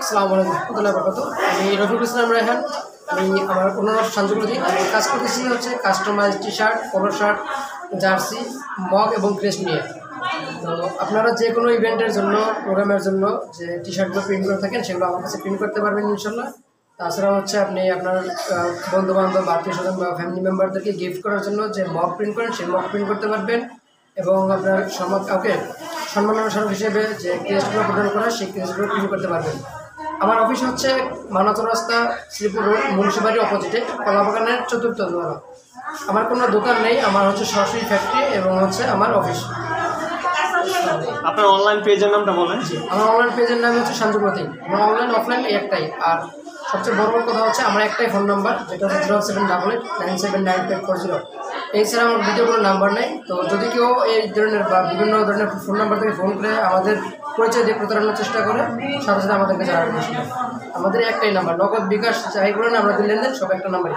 আসসালামু আলাইকুম রহমতুল্লাহি ওয়া বারাকাতুহু। আমি রফিকুল ইসলাম রায়হান। আমি আমার অন্যান্য সাহায্যগুলো দিই। আমি কাজ করতেছি হচ্ছে customize T shirt, polo shirt, jersey, mug এবং ক্রেস্ট নিয়ে। তো আপনারা যে কোনো ইভেন্টের জন্য, প্রোগ্রামের জন্য যে টি শার্টগুলো প্রিন্ট করে থাকেন সেগুলো আমার কাছে প্রিন্ট করতে পারবেন ইনশাল্লাহ। তাছাড়া হচ্ছে আপনি আপনার বন্ধুবান্ধব, আত্মীয় স্বজন বা ফ্যামিলি মেম্বারদেরকে গিফট করার জন্য যে মগ প্রিন্ট করেন সেই মগ প্রিন্ট করতে পারবেন। এবং আপনার কাউকে সম্মাননা স্মারক হিসেবে যে ক্রেস্টগুলো প্রদান করা সেই ক্রেস্টগুলো প্রিন্ট করতে পারবেন। আমার অফিস হচ্ছে মানাতর রাস্তা, শ্রীপুর রোড, মুন্সিবাড়ির অপোজিটে, কলাবাগানের 4th তলা। আমার কোনো দোকান নেই, আমার হচ্ছে সরাসরি ফ্যাক্টরি এবং হচ্ছে আমার অফিস। আপনার অনলাইন পেজের নামটা বলেন। আমার অনলাইন পেজের নাম হচ্ছে সঞ্জু প্রতীক। আমার অনলাইন অফলাইন একটাই। আর সবচেয়ে বড় কথা হচ্ছে আমার একটাই ফোন নাম্বার, যেটা হচ্ছে 07889795540। এছাড়া আমার দ্বিতীয় কোনো নাম্বার নেই। তো যদি কেউ এই ধরনের বা বিভিন্ন ধরনের ফোন নাম্বার থেকে ফোন করে আমাদের পরিচয় দিয়ে প্রতারণার চেষ্টা করে, সাথে সাথে আমাদেরকে জানাবেন। আমাদের একটাই নাম্বার, নগদ বিকাশ যাই করেন আমাদের লেনদেন সব একটা নাম্বারই।